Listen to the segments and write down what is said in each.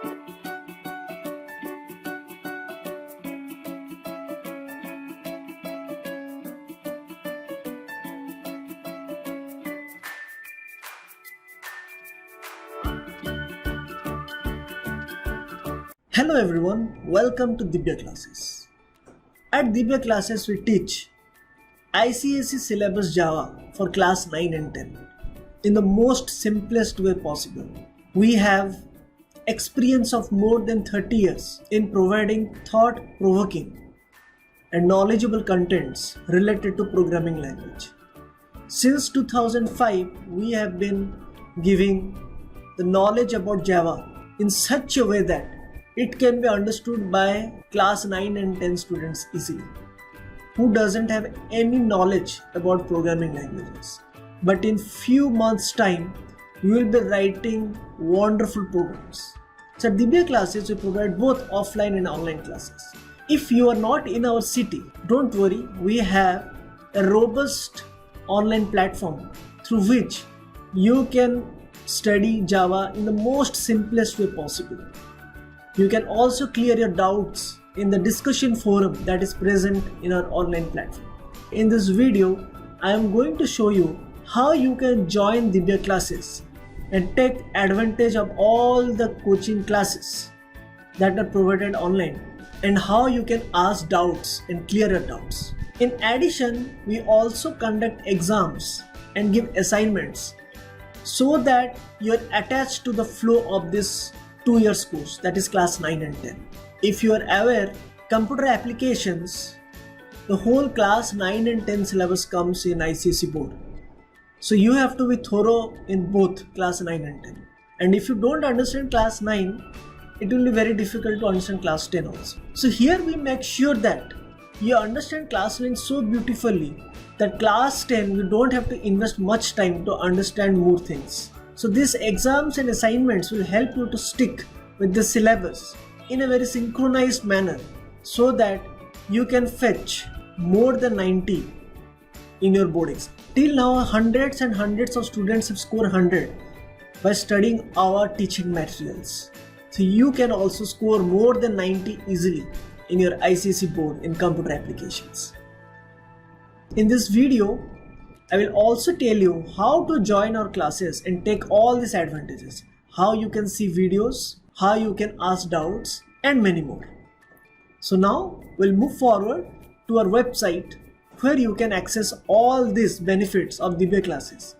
Hello everyone, welcome to Dibya Classes. At Dibya Classes we teach ICSE syllabus Java for class 9 and 10 in the most simplest way possible. We have experience of more than 30 years in providing thought-provoking and knowledgeable contents related to programming language. Since 2005, we have been giving the knowledge about Java in such a way that it can be understood by class 9 and 10 students easily, who doesn't have any knowledge about programming languages. But in few months' time, you will be writing wonderful programs. So at Dibya Classes, we provide both offline and online classes. If you are not in our city, don't worry, we have a robust online platform through which you can study Java in the most simplest way possible. You can also clear your doubts in the discussion forum that is present in our online platform. In this video, I am going to show you how you can join Dibya Classes and take advantage of all the coaching classes that are provided online and how you can ask doubts and clear your doubts. In addition, we also conduct exams and give assignments so that you are attached to the flow of this 2 years course, that is class 9 and 10. If you are aware, computer applications, the whole class 9 and 10 syllabus comes in ICSE board. So you have to be thorough in both class 9 and 10. And if you don't understand class 9, it will be very difficult to understand class 10 also. So here we make sure that you understand class 9 so beautifully that class 10 you don't have to invest much time to understand more things. So these exams and assignments will help you to stick with the syllabus in a very synchronized manner so that you can fetch more than 90 in your board exam. Till now, hundreds and hundreds of students have scored 100 by studying our teaching materials. So you can also score more than 90 easily in your ICSE board in computer applications. In this video, I will also tell you how to join our classes and take all these advantages, how you can see videos, how you can ask doubts, and many more. So now we'll move forward to our website where you can access all these benefits of Dibya Classes.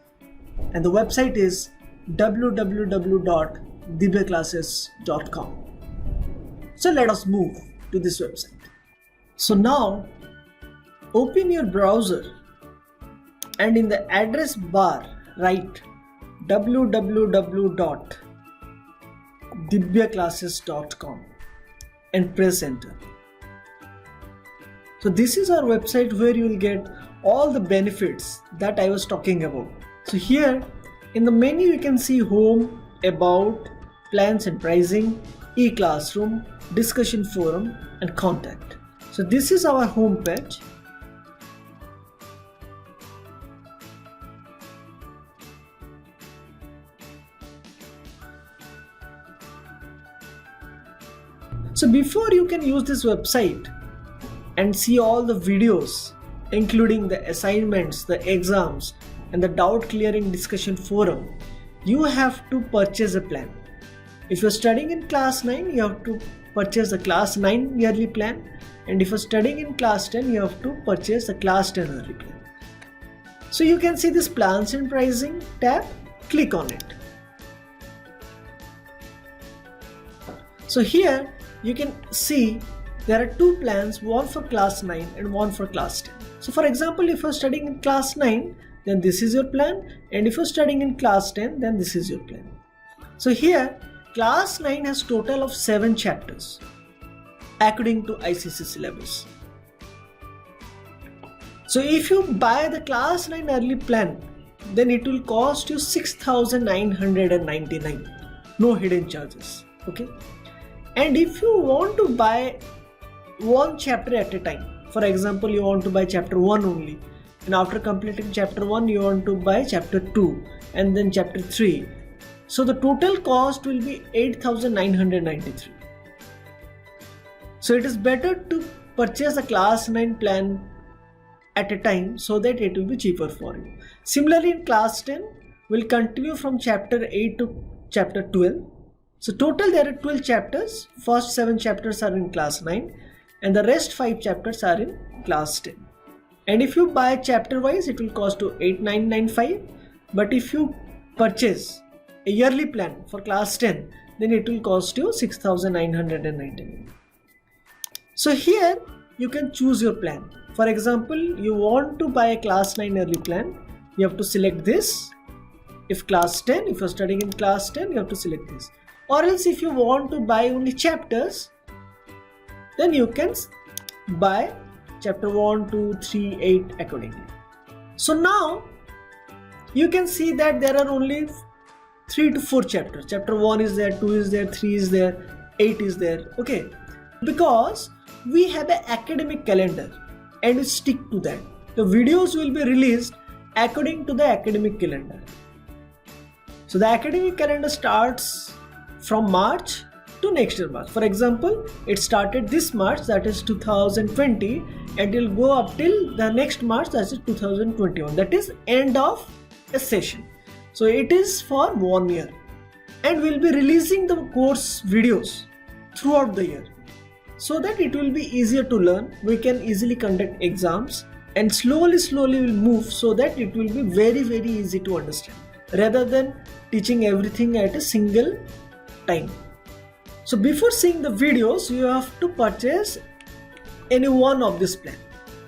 And the website is www.dibyaclasses.com. So let us move to this website. So now open your browser and in the address bar write www.dibyaclasses.com and press enter. So this is our website where you will get all the benefits that I was talking about. So here in the menu you can see home, about, plans and pricing, e-classroom, discussion forum and contact. So this is our home page. So before you can use this website and see all the videos, including the assignments, the exams, and the doubt clearing discussion forum, you have to purchase a plan. If you're studying in class 9, you have to purchase the class 9 yearly plan, and if you're studying in class 10, you have to purchase the class 10 yearly plan. So you can see this plans and pricing tab, click on it. So here you can see there are two plans, one for class 9 and one for class 10. So for example, if you're studying in class 9, then this is your plan, and if you're studying in class 10, then this is your plan. So here class 9 has total of 7 chapters according to ICSE syllabus. So if you buy the class 9 early plan, then it will cost you 6,999, no hidden charges. Okay. And if you want to buy one chapter at a time, for example, you want to buy chapter 1 only, and after completing chapter 1 you want to buy chapter 2 and then chapter 3, So the total cost will be 8,993. So it is better to purchase a class 9 plan at a time so that it will be cheaper for you. Similarly, in class 10, we'll continue from chapter 8 to chapter 12. So total there are 12 chapters. First 7 chapters are in class 9 and the rest 5 chapters are in class 10. And if you buy chapter wise, it will cost to 8,995. But if you purchase a yearly plan for class 10, then it will cost you 6,999. So here you can choose your plan. For example, you want to buy a class 9 early plan, you have to select this. If class 10, if you're studying in class 10, you have to select this. Or else if you want to buy only chapters, then you can buy chapter 1, 2, 3, 8 accordingly. So now you can see that there are only 3 to 4 chapters. Chapter 1 is there, 2 is there, 3 is there, 8 is there. Okay, because we have an academic calendar and we stick to that. The videos will be released according to the academic calendar. So the academic calendar starts from March to next year March. For example, it started this March, that is 2020, and it will go up till the next March, that is 2021. That is end of a session. So it is for 1 year, and we'll be releasing the course videos throughout the year so that it will be easier to learn. We can easily conduct exams and slowly we'll move so that it will be very easy to understand rather than teaching everything at a single time. So before seeing the videos, you have to purchase any one of this plan.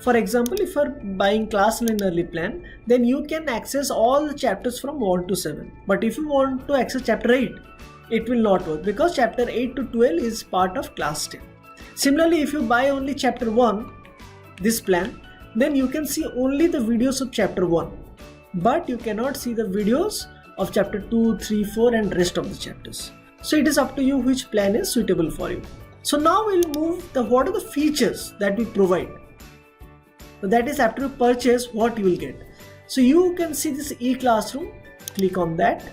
For example, if you are buying class 9 early plan, then you can access all the chapters from 1 to 7. But if you want to access chapter 8, it will not work because chapter 8 to 12 is part of class 10. Similarly, if you buy only chapter 1, this plan, then you can see only the videos of chapter 1. But you cannot see the videos of chapter 2, 3, 4 and rest of the chapters. So it is up to you which plan is suitable for you. So now we'll move what are the features that we provide. So that is after you purchase what you will get. So you can see this e-classroom, click on that.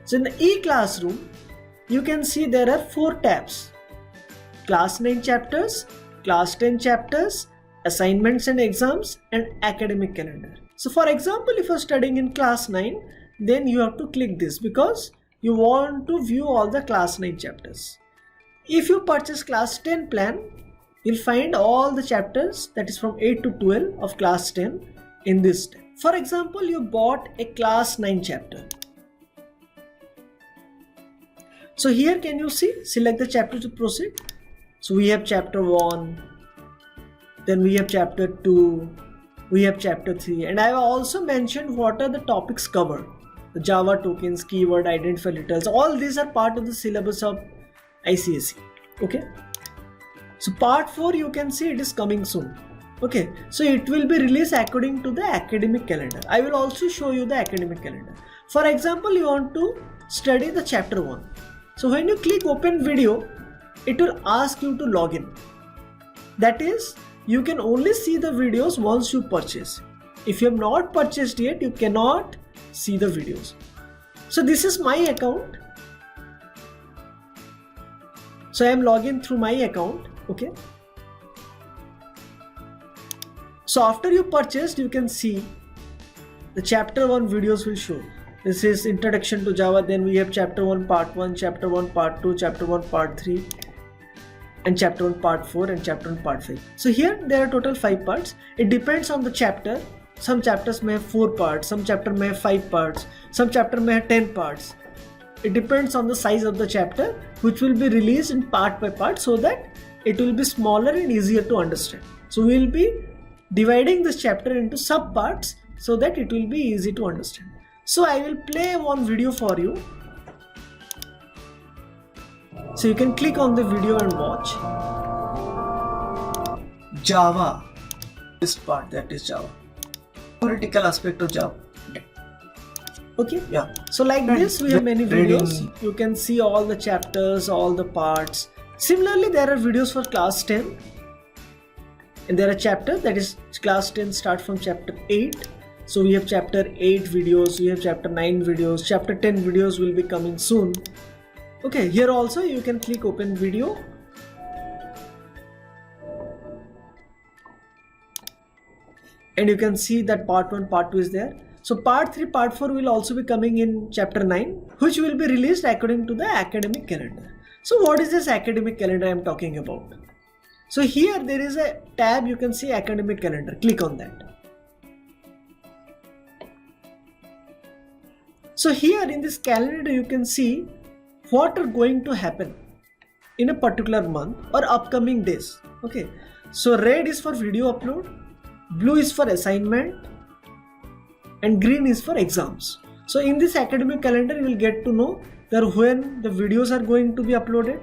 So in the e-classroom, you can see there are 4 tabs. Class 9 chapters, class 10 chapters, assignments and exams, and academic calendar. So for example, if you're studying in class 9, then you have to click this because you want to view all the class 9 chapters. If you purchase class 10 plan, you'll find all the chapters, that is from 8 to 12 of class 10 in this tab. For example, you bought a class 9 chapter. So here can you see, select the chapter to proceed. So we have chapter 1, then we have chapter 2, we have chapter 3, and I have also mentioned what are the topics covered. The Java tokens, keyword, identifier literals, all these are part of the syllabus of ICSE. Okay. So part 4 you can see it is coming soon. Okay. So it will be released according to the academic calendar. I will also show you the academic calendar. For example, you want to study the chapter 1. So when you click open video, it will ask you to log in. That is, you can only see the videos once you purchase. If you have not purchased yet, you cannot see the videos. So this is my account. So I am logging through my account. Okay. So after you purchased, you can see the chapter 1 videos will show. This is introduction to Java. Then we have chapter 1 part 1, chapter 1 part 2, chapter 1 part 3, and chapter 1 part 4 and chapter 1 part 5. So here there are total 5 parts. It depends on the chapter. Some chapters may have 4 parts, some chapter may have 5 parts, some chapter may have 10 parts. It depends on the size of the chapter, which will be released in part by part so that it will be smaller and easier to understand. So we will be dividing this chapter into sub parts so that it will be easy to understand. So I will play one video for you. So you can click on the video and watch. Java, this part, that is Java. Theoretical aspect of Java. Okay, yeah. So like this, we have many videos. You can see all the chapters, all the parts. Similarly, there are videos for class 10. And there are chapters, that is class 10 start from chapter 8. So we have chapter 8 videos, we have chapter 9 videos, chapter 10 videos will be coming soon. Okay, here also you can click open video. And you can see that part 1, part 2 is there. So part 3, part 4 will also be coming in chapter 9, which will be released according to the academic calendar. So what is this academic calendar I am talking about? So here there is a tab, you can see academic calendar. Click on that. So here in this calendar you can see what are going to happen in a particular month or upcoming days. Okay. So red is for video upload, blue is for assignment, and green is for exams. So in this academic calendar you will get to know that when the videos are going to be uploaded,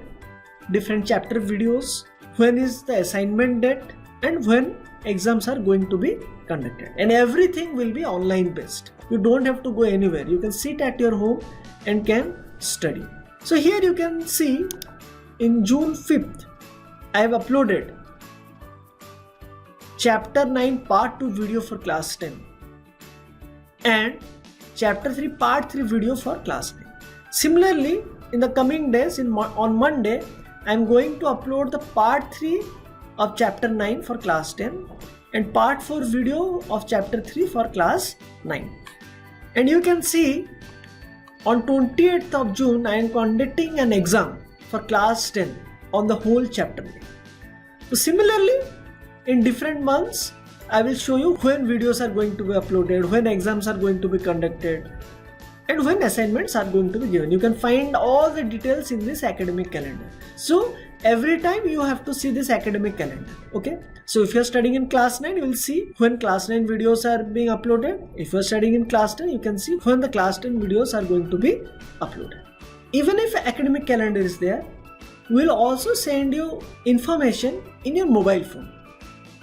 different chapter videos, when is the assignment date, and when exams are going to be conducted. And everything will be online based. You don't have to go anywhere. You can sit at your home and can study. So here you can see in June 5th, I have uploaded chapter 9 part 2 video for class 10 and chapter 3 part 3 video for class 9. Similarly, in the coming days, on Monday, I am going to upload the part 3 of chapter 9 for class 10 and part 4 video of chapter 3 for class 9. And you can see on 28th of June, I am conducting an exam for class 10 on the whole chapter 9. So similarly, in different months, I will show you when videos are going to be uploaded, when exams are going to be conducted, and when assignments are going to be given. You can find all the details in this academic calendar. So every time you have to see this academic calendar. Okay. So if you are studying in class 9, you will see when class 9 videos are being uploaded. If you are studying in class 10, you can see when the class 10 videos are going to be uploaded. Even if academic calendar is there, we will also send you information in your mobile phone,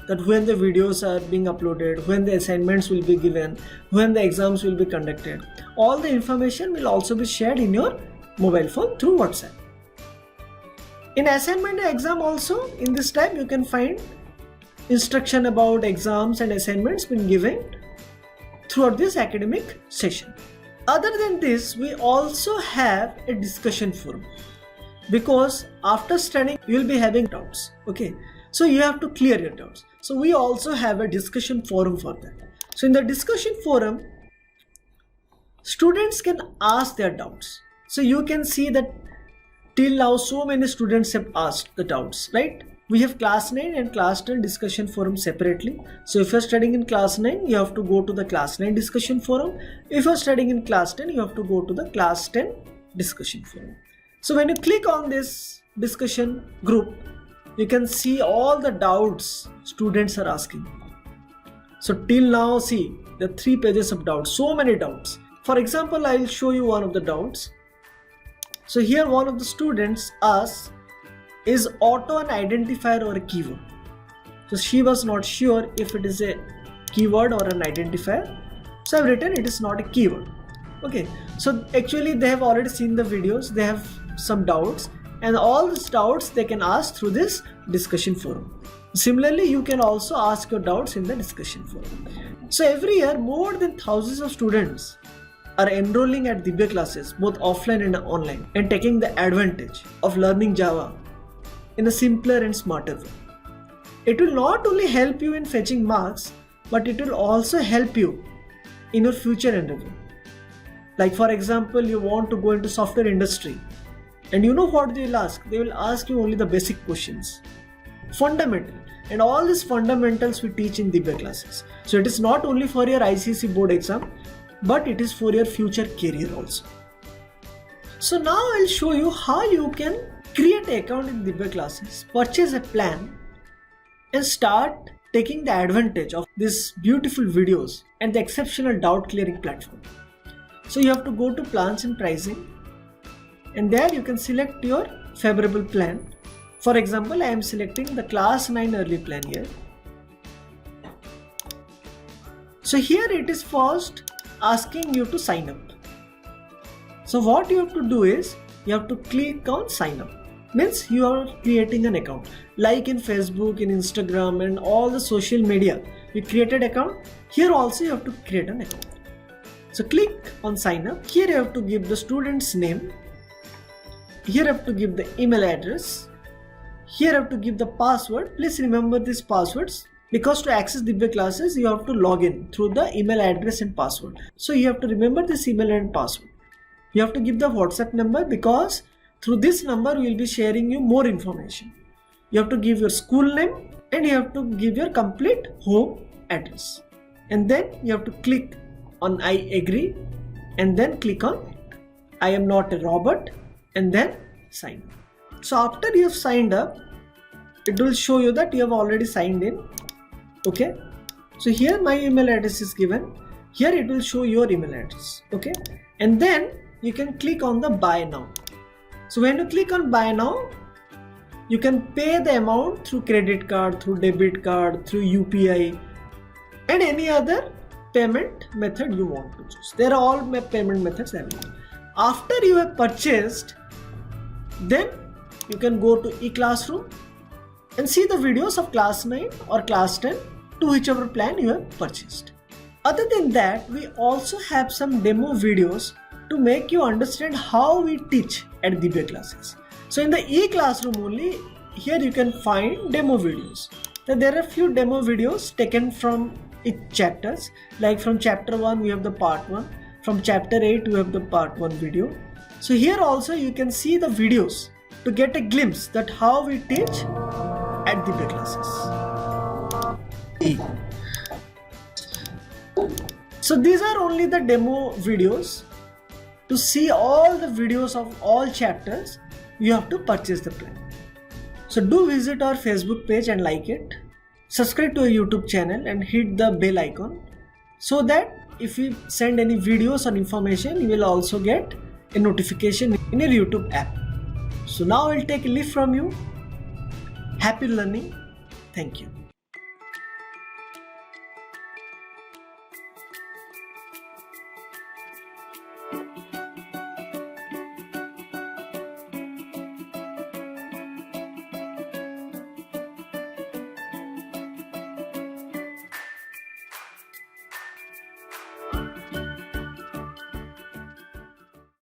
that when the videos are being uploaded, when the assignments will be given, when the exams will be conducted. All the information will also be shared in your mobile phone through WhatsApp. In assignment and exam also, in this tab you can find instruction about exams and assignments being given throughout this academic session. Other than this, we also have a discussion forum, because after studying you will be having doubts. Okay. So you have to clear your doubts. So we also have a discussion forum for that. So in the discussion forum, students can ask their doubts. So you can see that till now so many students have asked the doubts, right? We have class 9 and class 10 discussion forum separately. So if you are studying in class 9, you have to go to the class 9 discussion forum. If you are studying in class 10, you have to go to the class 10 discussion forum. So when you click on this discussion group, you can see all the doubts students are asking. So till now, see the 3 pages of doubts, so many doubts. For example, I will show you one of the doubts. So here one of the students asks, is auto an identifier or a keyword? So she was not sure if it is a keyword or an identifier. So I've written it is not a keyword. Okay, so actually they have already seen the videos, they have some doubts, and all these doubts they can ask through this discussion forum. Similarly, you can also ask your doubts in the discussion forum. So every year, more than thousands of students are enrolling at Dibya classes, both offline and online, and taking the advantage of learning Java in a simpler and smarter way. It will not only help you in fetching marks, but it will also help you in your future endeavor. Like for example, you want to go into software industry, and you know what they will ask? They will ask you only the basic questions, fundamental, and all these fundamentals we teach in Dibya classes. So it is not only for your ICSE board exam, but it is for your future career also. So now I'll show you how you can create an account in Dibya classes, purchase a plan, and start taking the advantage of these beautiful videos and the exceptional doubt clearing platform. So you have to go to plans and pricing, and there you can select your favorable plan. For example, I am selecting the class 9 early plan here. So here it is first asking you to sign up. So what you have to do is you have to click on sign up. Means you are creating an account. Like in Facebook, in Instagram and all the social media, You created account. Here also you have to create an account. So click on sign up. Here you have to give the student's name. Here you have to give the email address. Here you have to give the password. Please remember these passwords, because to access Dibya classes you have to log in through the email address and password. So you have to remember this email and password. You have to give the WhatsApp number, because through this number we will be sharing you more information. You have to give your school name and you have to give your complete home address. And then you have to click on I agree and then click on I am not a robot and then sign up. So after you have signed up, it will show you that you have already signed in. Okay. So here my email address is given. Here it will show your email address. Okay. And then you can click on the buy now. So when you click on buy now, you can pay the amount through credit card, through debit card, through UPI and any other payment method you want to choose. There are all payment methods available. After you have purchased, then you can go to eClassroom and see the videos of class 9 or class 10 to whichever plan you have purchased. Other than that, we also have some demo videos to make you understand how we teach at Dibya classes. So in the eClassroom only, here you can find demo videos. So there are a few demo videos taken from each chapters. Like from chapter 1 we have the part 1. From chapter 8 we have the part 1 video. So here also you can see the videos to get a glimpse that how we teach at Dibya classes. So these are only the demo videos. To see all the videos of all chapters, you have to purchase the plan. So do visit our Facebook page and like it. Subscribe to our YouTube channel and hit the bell icon, so that if we send any videos or information, you will also get a notification in your YouTube app. So now I'll take a leave from you. Happy learning. Thank you.